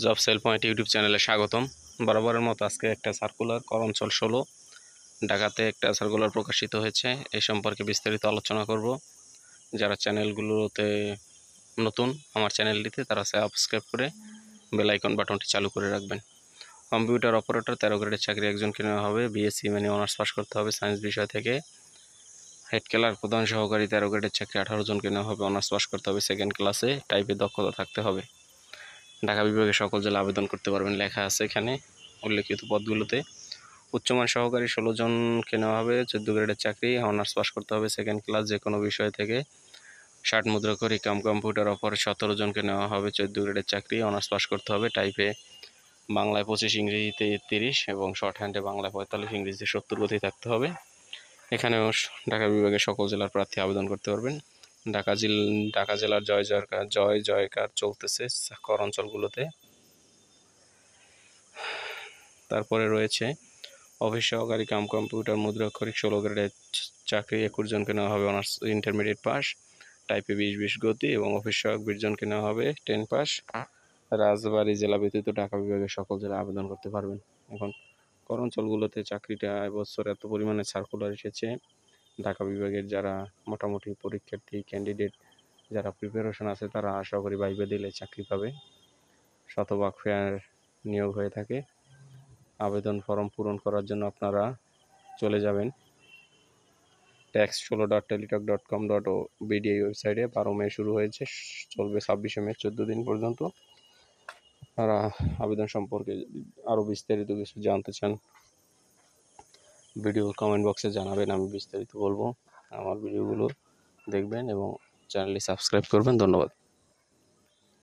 Job sell point YouTube চ্যানেলে স্বাগতম। বরাবরের মতো আজকে একটা সার্কুলার করঞ্চল 16 ঢাকাতে একটা সার্কুলার প্রকাশিত হয়েছে। এই সম্পর্কে বিস্তারিত আলোচনা করব। যারা চ্যানেলগুলোতে নতুন আমার চ্যানেলটিতে তারা সাবস্ক্রাইব করে বেল আইকন বাটনটি চালু করে রাখবেন। কম্পিউটার অপারেটর 13 গ্রেডের চাকরি একজনকে নেওয়া হবে। বিএসসি মানে অনার্স পাস করতে হবে সায়েন্স বিষয় থেকে। হেড ক্লার্ক প্রধান সহকারী 13 গ্রেডের চাকরি 18 জনকে নেওয়া হবে। অনার্স পাস করতে হবে সেকেন্ড ক্লাসে। টাইপে দক্ষতা থাকতে হবে। ঢাকা বিভাগে সকল জেলা আবেদন করতে পারবেন লেখা আছে এখানে উল্লেখিত পদগুলোতে। উচ্চমান সহকারী 16 জনকে নেওয়া হবে। 14 গ্রেডের চাকরি, অনার্স পাস করতে হবে সেকেন্ড ক্লাস যে কোনো বিষয় থেকে। 60 মুদ্রাক্ষরী কম্পিউটার অপারেটর 17 জনকে নেওয়া হবে। 14 গ্রেডের চাকরি, অনার্স পাস করতে হবে। টাইপে বাংলায় 25, ইংরেজিতে 30 এবং শর্ট হ্যান্ডে বাংলায় 45, ইংরেজিতে 70 গতি থাকতে হবে। এখানেও ঢাকা বিভাগের সকল জেলার প্রার্থী আবেদন করতে পারবেন। ঢাকা জেলার জয় জয়কার চলতেছে কর অঞ্চলগুলোতে। তারপরে রয়েছে অফিস সহকারী কম্পিউটার মুদ্রাক্ষরিক 16 গ্রেডের চাকরি 21 জনকে নেওয়া হবে। Honours intermediate pass. টাইপে 20 গতি এবং অফিস সহায়ক 20 জনকে নেওয়া হবে 10 পাস। রাজবাড়ী জেলা ব্যতীত ঢাকা বিভাগের সকল জেলায় আবেদন করতে পারবেন। এখন কর অঞ্চলগুলোতে চাকরিটা এবছর এত পরিমাণে সার্কুলার এসেছে, ঢাকা বিভাগের যারা মোটামুটি পরীক্ষার্থী ক্যান্ডিডেট যারা প্রিপারেশন আছে তারা আশা করি ভাইবা দিলে চাকরি পাবে। শতভাগ ফেয়ার নিয়োগ হয়ে থাকে। আবেদন ফর্ম পূরণ করার জন্য আপনারা চলে যাবেন tax16.teletalk.com.bd ওয়েবসাইটে। 12 মে শুরু হয়েছে, চলবে 26 মে, 14 দিন পর্যন্ত। আপনারা আবেদন সম্পর্কে আরও বিস্তারিত কিছু জানতে চান, ভিডিও কমেন্ট বক্সে জানাবেন, আমি বিস্তারিত বলবো। আমার ভিডিওগুলো দেখবেন এবং চ্যানেলটি সাবস্ক্রাইব করবেন। ধন্যবাদ।